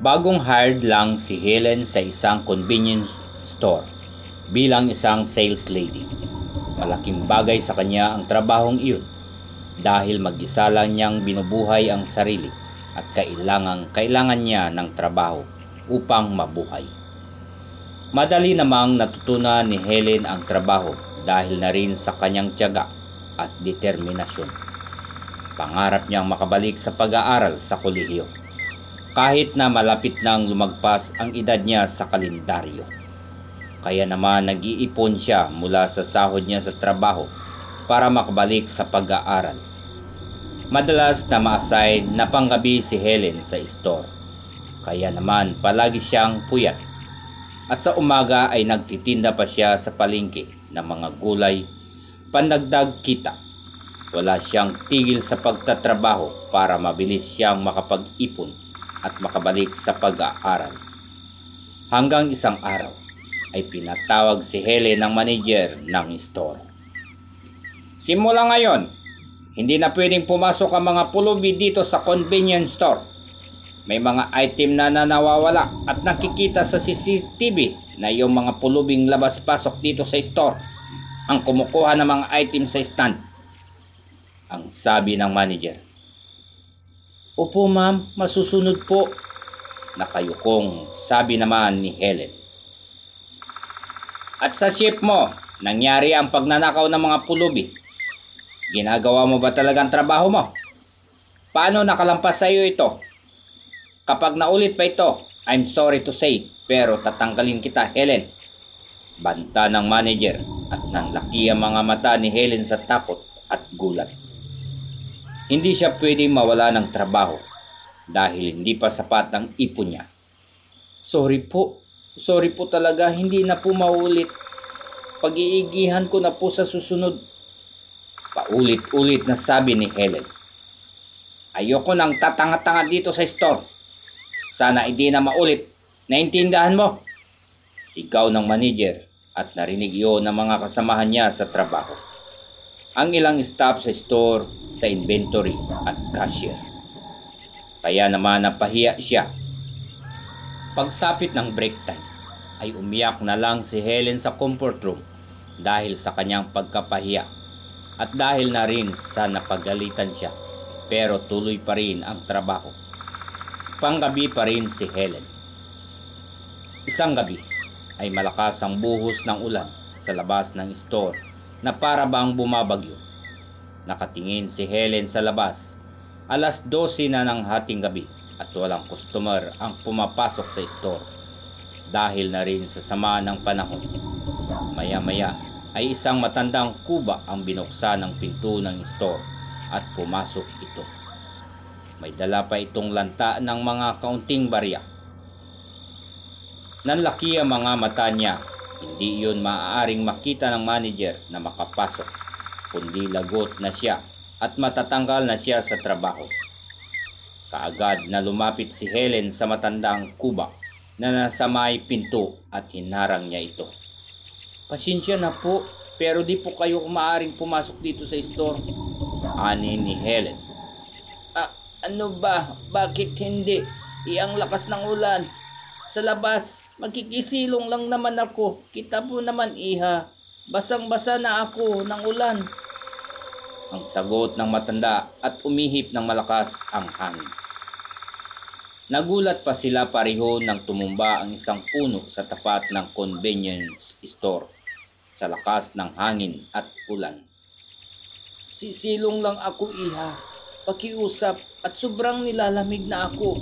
Bagong hired lang si Helen sa isang convenience store bilang isang sales lady. Malaking bagay sa kanya ang trabahong iyon dahil mag-isa lang niyang binubuhay ang sarili at kailangan niya ng trabaho upang mabuhay. Madali namang natutunan ni Helen ang trabaho dahil na rin sa kanyang tiyaga at determinasyon. Pangarap niyang makabalik sa pag-aaral sa kolehiyo kahit na malapit nang lumagpas ang edad niya sa kalendaryo. Kaya naman nag-iipon siya mula sa sahod niya sa trabaho para makabalik sa pag-aaral. Madalas na ma-assign na panggabi si Helen sa store. Kaya naman palagi siyang puyat. At sa umaga ay nagtitinda pa siya sa palengke ng mga gulay, pandagdag kita. Wala siyang tigil sa pagtatrabaho para mabilis siyang makapag-ipon at makabalik sa pag-aaral. Hanggang isang araw ay pinatawag si Helen ng manager ng store. Simula ngayon, hindi na pwedeng pumasok ang mga pulubi dito sa convenience store. May mga item na nawawala at nakikita sa CCTV na yung mga pulubing labas-pasok dito sa store ang kumukuha ng mga item sa stand. Ang sabi ng manager. Opo ma'am, masusunod po. Nakayukong sabi naman ni Helen. At sa shift mo, nangyari ang pagnanakaw ng mga pulubi. Ginagawa mo ba talagang trabaho mo? Paano nakalampas sa iyo ito? Kapag naulit pa ito, I'm sorry to say, pero tatanggalin kita, Helen. Banta ng manager at nanlaki ang mga mata ni Helen sa takot at gulat. Hindi siya pwedeng mawala ng trabaho dahil hindi pa sapat ang ipon niya. Sorry po talaga, hindi na po maulit. Pag-iigihan ko na po sa susunod. Paulit-ulit na sabi ni Helen. Ayoko nang tatanga-tanga dito sa store. Sana hindi na maulit. Naintindahan mo? Sigaw ng manager at narinig iyon ng mga kasamahan niya sa trabaho. Ang ilang staff sa store, sa inventory at cashier. Kaya naman napahiya siya. Pagsapit ng break time ay umiyak na lang si Helen sa comfort room dahil sa kanyang pagkapahiya at dahil na rin sa napagalitan siya, pero tuloy pa rin ang trabaho. Panggabi pa rin si Helen. Isang gabi ay malakas ang buhos ng ulan sa labas ng store na para bang bumabagyo. Nakatingin si Helen sa labas. 12:00 na ng hating gabi at walang customer ang pumapasok sa store dahil na rin sa sama ng panahon. Maya-maya ay isang matandang kuba ang binuksan ng pinto ng store at pumasok ito. May dala pa itong lanta ng mga kaunting barya. Nanlaki ang mga mata niya. Hindi iyon maaaring makita ng manager na makapasok, kundi lagot na siya at matatanggal na siya sa trabaho. Kaagad na lumapit si Helen sa matandang kuba na nasa may pinto at hinarang niya ito. Pasensya na po, pero di po kayo maaaring pumasok dito sa store. Ani ni Helen. Ano ba? Bakit hindi? Ang lakas ng ulan. Sa labas, magkikisilong lang naman ako. Kita po naman iha. Basang-basa na ako ng ulan. Ang sagot ng matanda at umihip ng malakas ang hangin. Nagulat pa sila pareho nang tumumba ang isang puno sa tapat ng convenience store sa lakas ng hangin at ulan. Sisilong lang ako iha. Pakiusap at sobrang nilalamig na ako.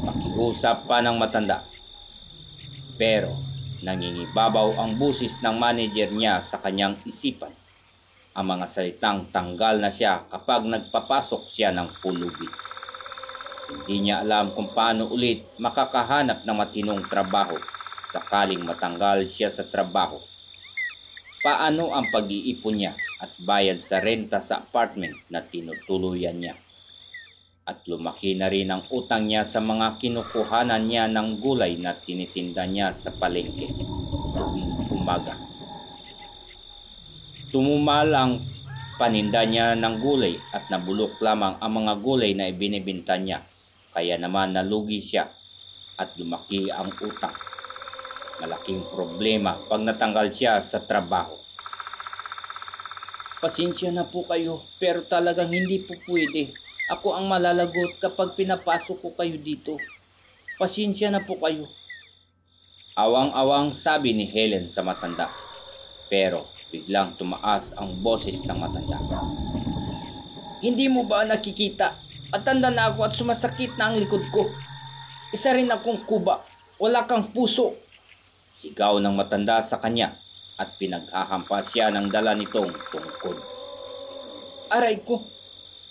Pakiusap pa ng matanda. Pero nangingibabaw ang busis ng manager niya sa kanyang isipan. Ang mga salitang tanggal na siya kapag nagpapasok siya ng pulubi. Hindi niya alam kung paano ulit makakahanap ng matinong trabaho sakaling matanggal siya sa trabaho. Paano ang pag-iipon niya at bayad sa renta sa apartment na tinutuluyan niya? At lumaki na rin ang utang niya sa mga kinukuhanan niya ng gulay na tinitinda niya sa palengke tuwing umaga. Tumumal ang paninda niya ng gulay at nabulok lamang ang mga gulay na ibinibenta niya. Kaya naman nalugi siya at lumaki ang utang. Malaking problema pag natanggal siya sa trabaho. Pasensya na po kayo, pero talagang hindi po pwede. Ako ang malalagot kapag pinapasok ko kayo dito. Pasensya na po kayo. Awang-awang sabi ni Helen sa matanda. Pero biglang tumaas ang boses ng matanda. Hindi mo ba nakikita? Matanda na ako at sumasakit na ang likod ko. Isa rin akong kuba. Wala kang puso. Sigaw ng matanda sa kanya at pinaghahampas siya ng dala nitong tungkod. Aray ko.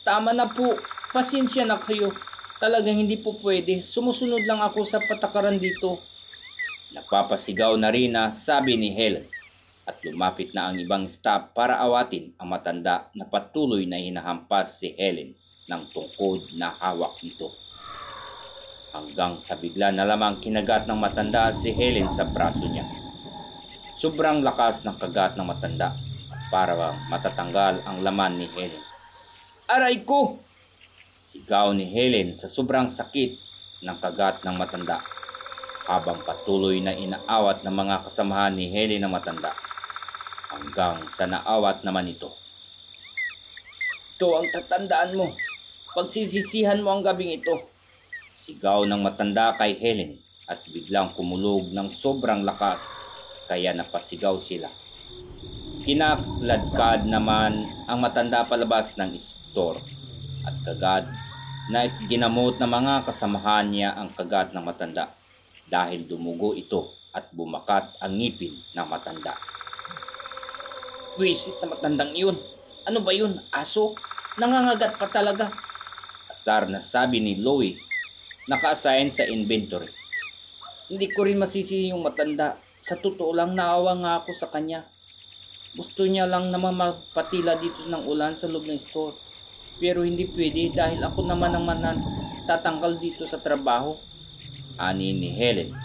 Tama na po. Pasensya na kayo. Talagang hindi po pwede. Sumusunod lang ako sa patakaran dito. Napapasigaw na rin na sabi ni Helen at lumapit na ang ibang staff para awatin ang matanda na patuloy na hinahampas si Helen ng tungkod na hawak nito. Hanggang sa bigla na lamang kinagat ng matanda si Helen sa braso niya. Sobrang lakas ng kagat ng matanda para matatanggal ang laman ni Helen. Aray ko! Sigaw ni Helen sa sobrang sakit ng kagat ng matanda habang patuloy na inaawat ng mga kasamahan ni Helen ng matanda hanggang sa naawat naman ito. Ito ang tatandaan mo. Pagsisisihan mo ang gabing ito. Sigaw ng matanda kay Helen at biglang kumulog ng sobrang lakas kaya napasigaw sila. Kinakladkad naman ang matanda palabas ng store at kagad na ginamot ng mga kasamahan niya ang kagat ng matanda dahil dumugo ito at bumakat ang ngipin ng matanda. Wisit na matandang iyon. Ano ba yun? Aso? Nangangagat pa talaga. Asar na sabi ni Louie, naka-assign sa inventory. Hindi ko rin masisi yung matanda. Sa totoo lang, naawa nga ako sa kanya. Gusto niya lang naman mapatila dito ng ulan sa loob ng store. Pero hindi pwede dahil ako naman ang tatanggal dito sa trabaho. Ani ni Helen.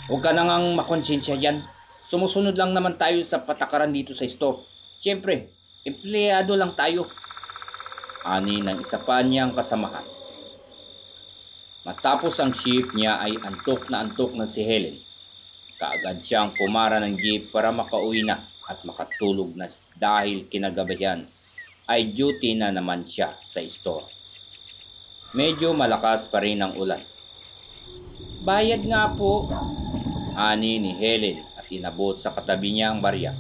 Huwag ka na ngang makonsensya dyan. Sumusunod lang naman tayo sa patakaran dito sa store. Siyempre, empleyado lang tayo. Ani ng isa pa niyang kasamahan. Matapos ang shift niya ay antok na si Helen. Kaagad siyang pumara ng jeep para makauwi na at makatulog na dahil kinagabihan ay duty na naman siya sa store. Medyo malakas pa rin ang ulan. Bayad nga po. Ani ni Helen at inabot sa katabi niya ang barya.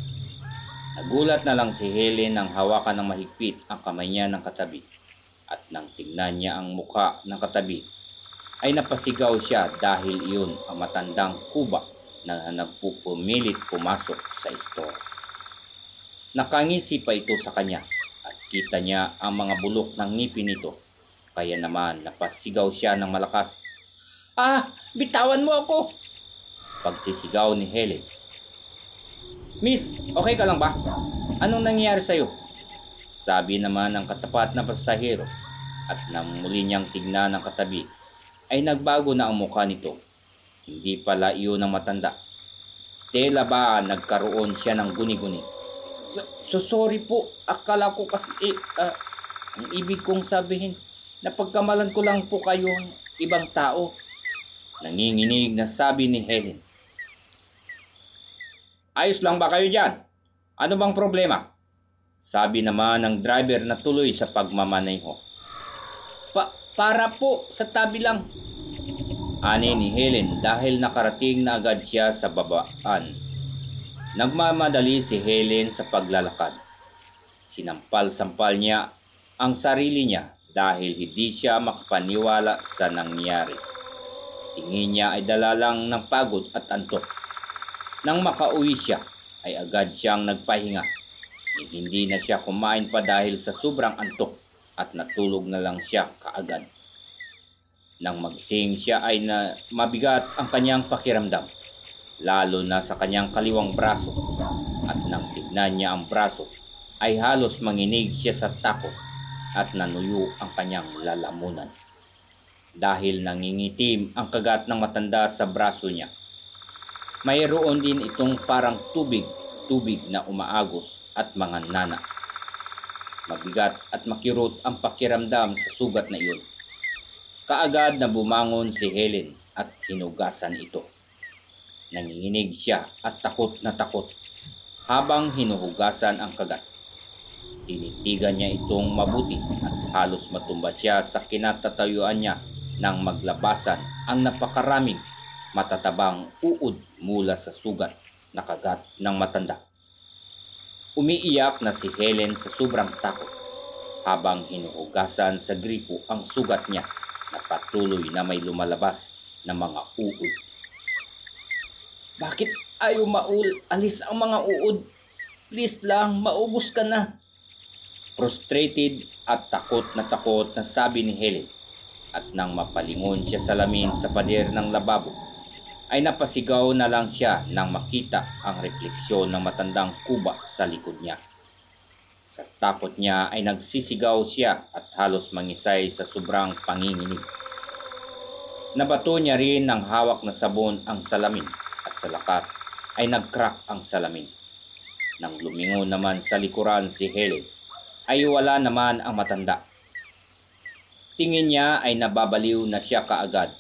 Nagulat na lang si Helen nang hawakan ng mahigpit ang kamay niya ng katabi at nang tingnan niya ang muka ng katabi ay napasigaw siya dahil iyon ang matandang kuba na nagpupumilit pumasok sa store. Nakangisi pa ito sa kanya at kita niya ang mga bulok ng ngipin nito kaya naman napasigaw siya ng malakas. Ah! Bitawan mo ako! Pagsisigaw ni Helen. Miss, okay ka lang ba? Anong nangyayari sa'yo? Sabi naman ng katapat na pasahero at nang muli niyang tignan ng katabi ay nagbago na ang mukha nito. Hindi pala iyon ang matanda. Tela ba nagkaroon siya ng guni-guni? So sorry po, akala ko kasi ang ibig kong sabihin, napagkamalan ko lang po kayong ibang tao. Nanginginig na sabi ni Helen. Ayos lang ba kayo dyan? Ano bang problema? Sabi naman ng driver na tuloy sa pagmamaneho. Para po sa tabi lang. Ani ni Helen dahil nakarating na agad siya sa babaan. Nagmamadali si Helen sa paglalakad. Sinampal-sampal niya ang sarili niya dahil hindi siya makapaniwala sa nangyari. Tingin niya ay dala lang ng pagod at antok. Nang makauwi siya ay agad siyang nagpahinga. Hindi na siya kumain pa dahil sa sobrang antok at natulog na lang siya kaagad. Nang magising siya ay mabigat ang kanyang pakiramdam, lalo na sa kanyang kaliwang braso, at nang tignan niya ang braso ay halos manginig siya sa takot at nanuyo ang kanyang lalamunan. Dahil nangingitim ang kagat ng matanda sa braso niya. Mayroon din itong parang tubig na umaagos at mga nana. Mabigat at makirot ang pakiramdam sa sugat na iyon. Kaagad na bumangon si Helen at hinugasan ito. Nanginginig siya at takot na takot habang hinuhugasan ang kagat. Tinitigan niya itong mabuti at halos matumba siya sa kinatatayuan niya nang maglabasan ang napakaraming matatabang uod mula sa sugat na kagat ng matanda. Umiiyak na si Helen sa sobrang takot habang hinuhugasan sa gripo ang sugat niya na patuloy na may lumalabas na mga uod. Bakit ayaw alis ang mga uod? Please lang, maubos ka na. Frustrated at takot na sabi ni Helen, at nang mapalingon siya salamin sa pader ng lababo ay napasigaw na lang siya nang makita ang refleksyon ng matandang kuba sa likod niya. Sa takot niya ay nagsisigaw siya at halos mangisay sa sobrang panginginig. Nabato niya rin ng hawak na sabon ang salamin at sa lakas ay nag-crack ang salamin. Nang lumingon naman sa likuran si Helen ay wala naman ang matanda. Tingin niya ay nababaliw na siya kaagad.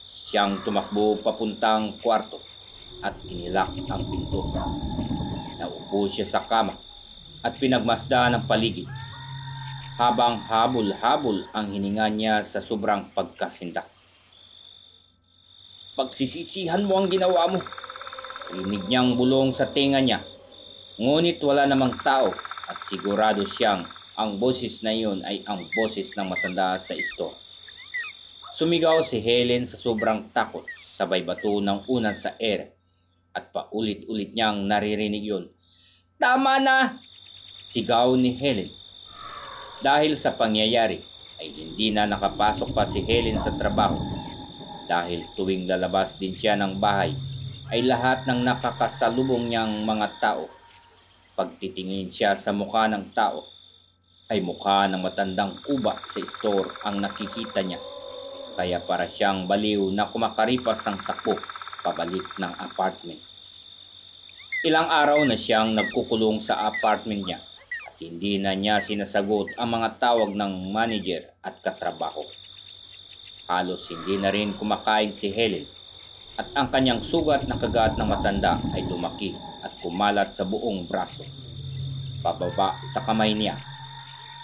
Siyang tumakbo papuntang kwarto at inilak ang pinto. Naupo siya sa kama at pinagmasdan ang paligid habang habol-habol ang hininga niya sa sobrang pagkasindak. Pagsisisihan mo ang ginawa mo. Rinig niyang bulong sa tenga niya, ngunit wala namang tao at sigurado siyang ang boses na iyon ay ang boses ng matanda sa store. Sumigaw si Helen sa sobrang takot, sabay bato ng unan sa ere at paulit-ulit niyang naririnig yun. Tama na! Sigaw ni Helen. Dahil sa pangyayari ay hindi na nakapasok pa si Helen sa trabaho dahil tuwing lalabas din siya ng bahay ay lahat ng nakakasalubong niyang mga tao. Pagtitingin siya sa mukha ng tao ay mukha ng matandang kuba sa store ang nakikita niya. Kaya para siyang baliw na kumakaripas ng takbo pabalik ng apartment. Ilang araw na siyang nagkukulong sa apartment niya at hindi na niya sinasagot ang mga tawag ng manager at katrabaho. Halos hindi na rin kumakain si Helen at ang kanyang sugat na kagat ng matanda ay lumaki at kumalat sa buong braso. Pababa sa kamay niya,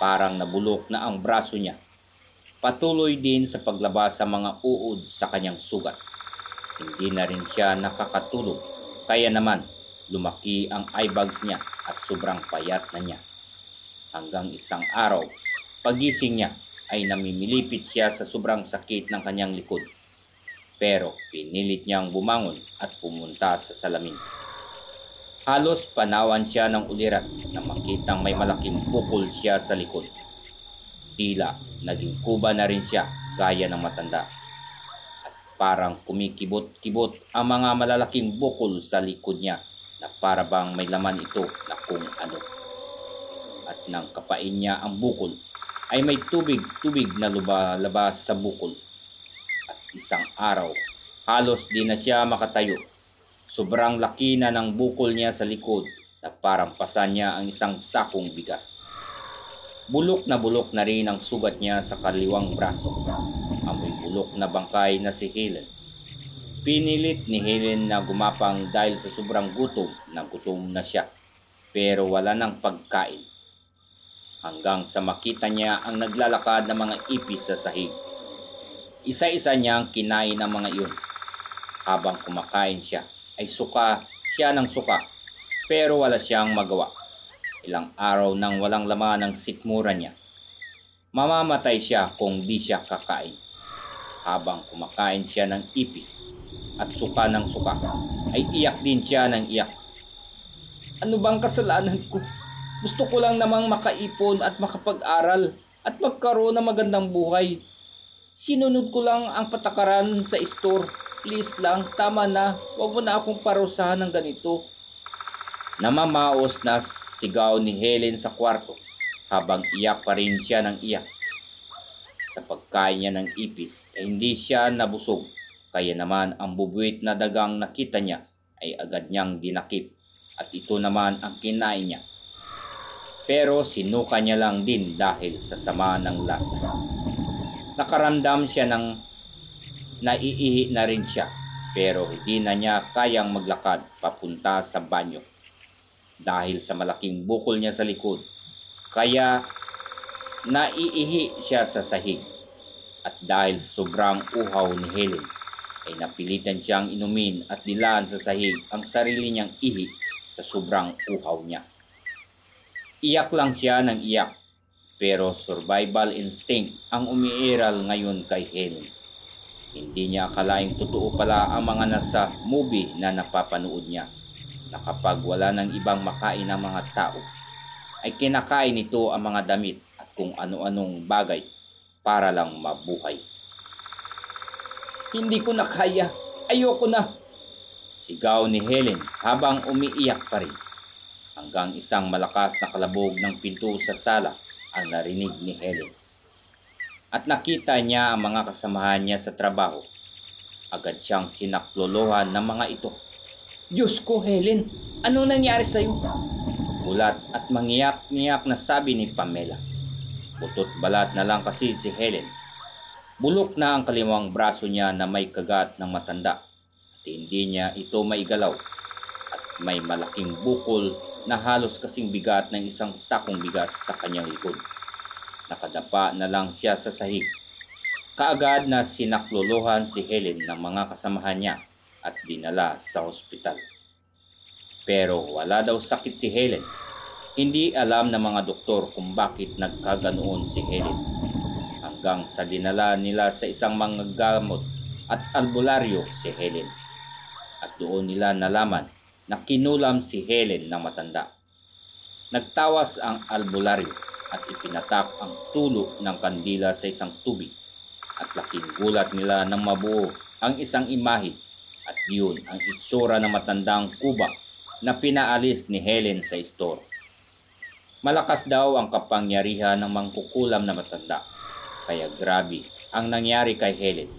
parang nabulok na ang braso niya. Patuloy din sa paglabas sa mga uod sa kanyang sugat. Hindi na rin siya nakakatulog, kaya naman lumaki ang eye bags niya at sobrang payat na niya. Hanggang isang araw, pagising niya ay namimilipit siya sa sobrang sakit ng kanyang likod. Pero pinilit niyang bumangon at pumunta sa salamin. Halos panawan siya ng ulirat na makitang may malaking bukol siya sa likod. Tila naging kuba na rin siya gaya ng matanda. At parang kumikibot-kibot ang mga malalaking bukol sa likod niya na para bang may laman ito na kung ano. At nang kapain niya ang bukol ay may tubig na lumalabas sa bukol. At isang araw, halos di na siya makatayo. Sobrang laki na ng bukol niya sa likod na parang pasan niya ang isang sakong bigas. Bulok na rin ang sugat niya sa kaliwang braso. Amoy bulok na bangkay na si Helen. Pinilit ni Helen na gumapang dahil sa sobrang gutom na siya. Pero wala nang pagkain. Hanggang sa makita niya ang naglalakad na mga ipis sa sahig. Isa-isa niyang kinain ang mga iyon. Habang kumakain siya ay suka siya ng suka pero wala siyang magawa. Ilang araw nang walang laman ang sikmura niya. Mamamatay siya kung di siya kakain. Habang kumakain siya ng ipis at suka ng suka ay iyak din siya ng iyak. Ano bang kasalanan ko? Gusto ko lang namang makaipon at makapag-aral at magkaroon ng magandang buhay. Sinunod ko lang ang patakaran sa store. Please lang, tama na. Huwag mo na akong parusahan ng ganito. Namamaos na sigaw ni Helen sa kwarto habang iyak pa rin siya ng iyak. Sa pagkain niya ng ipis ay hindi siya nabusog. Kaya naman ang bubuwit na dagang nakita niya ay agad niyang dinakip at ito naman ang kinain niya. Pero sinuka niya lang din dahil sa sama ng lasa. Nakaramdam siya ng naiihi na rin siya pero hindi na niya kayang maglakad papunta sa banyo dahil sa malaking bukol niya sa likod. Kaya naiihi siya sa sahig at dahil sobrang uhaw ni Helen ay napilitan siyang inumin at dilaan sa sahig ang sarili niyang ihi sa sobrang uhaw niya. Iyak lang siya ng iyak pero survival instinct ang umiiral ngayon kay Helen. Hindi niya akalaing totoo pala ang mga nasa movie na napapanood niya na kapag wala ng ibang makain ng mga tao ay kinakain nito ang mga damit at kung ano-anong bagay para lang mabuhay. Hindi ko na kaya. Ayoko na. Sigaw ni Helen habang umiiyak pa rin hanggang isang malakas na kalabog ng pinto sa sala ang narinig ni Helen. At nakita niya ang mga kasamahan niya sa trabaho. Agad siyang sinaklolohan ng mga ito. Diyos ko, Helen, ano nangyari sa'yo? Gulat at mangiyak-ngiyak na sabi ni Pamela. Butot balat na lang kasi si Helen. Bulok na ang kaliwang braso niya na may kagat ng matanda at hindi niya ito maigalaw at may malaking bukol na halos kasing bigat ng isang sakong bigas sa kanyang likod. Nakadapa na lang siya sa sahig. Kaagad na sinaklolohan si Helen ng mga kasamahan niya at dinala sa ospital. Pero wala daw sakit si Helen. Hindi alam ng mga doktor kung bakit nagkaganoon si Helen. Hanggang sa dinala nila sa isang manggagamot at albularyo si Helen. At doon nila nalaman na kinulam si Helen ng matanda. Nagtawas ang albularyo at ipinatak ang tulo ng kandila sa isang tubig. At laking gulat nila nang mabuo ang isang imahe at yun ang itsura ng matandang kuba na pinaalis ni Helen sa store. Malakas daw ang kapangyarihan ng mangkukulam na matanda. Kaya grabe ang nangyari kay Helen.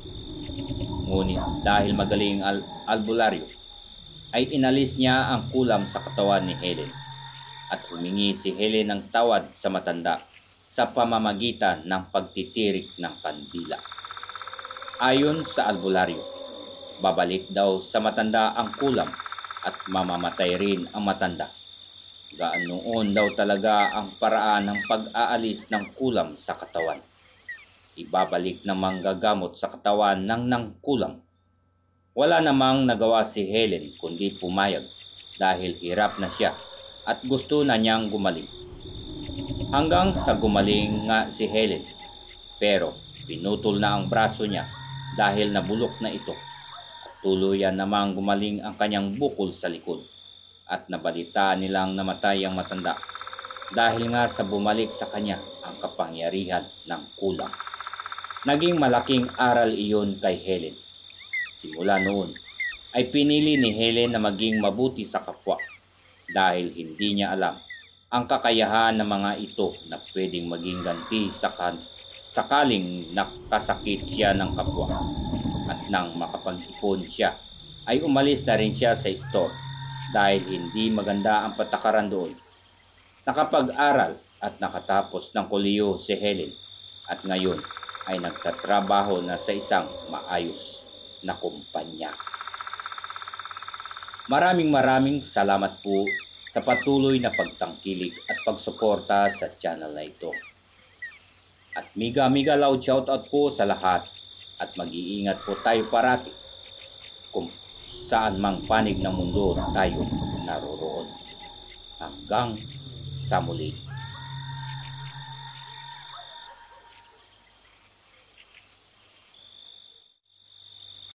Ngunit dahil magaling ang albularyo, ay inalis niya ang kulam sa katawan ni Helen at humingi si Helen ng tawad sa matanda sa pamamagitan ng pagtitirik ng kandila. Ayon sa albularyo, babalik daw sa matanda ang kulam at mamamatay rin ang matanda. Gaanoon daw talaga ang paraan ng pag-aalis ng kulam sa katawan. Ibabalik ng manggagamot sa katawan ng kulam. Wala namang nagawa si Helen kundi pumayag dahil hirap na siya at gusto na niyang gumaling. Hanggang sa gumaling nga si Helen pero pinutol na ang braso niya dahil nabulok na ito at tuluyan namang gumaling ang kanyang bukol sa likod at nabalita nilang namatay ang matanda dahil nga sa bumalik sa kanya ang kapangyarihan ng kulam. Naging malaking aral iyon kay Helen. Simula noon ay pinili ni Helen na maging mabuti sa kapwa dahil hindi niya alam ang kakayahan ng mga ito na pwedeng maging ganti sakaling nakasakit siya ng kapwa. At nang makapag-ipon siya ay umalis na rin siya sa store dahil hindi maganda ang patakaran doon. Nakapag-aral at nakatapos ng kolehiyo si Helen at ngayon ay nagtatrabaho na sa isang maayos na kumpanya. Maraming salamat po sa patuloy na pagtangkilik at pagsuporta sa channel na ito. At mega loud shoutout po sa lahat at mag-iingat po tayo parati kung saan mang panig ng mundo tayo naroroon. Hanggang sa muli.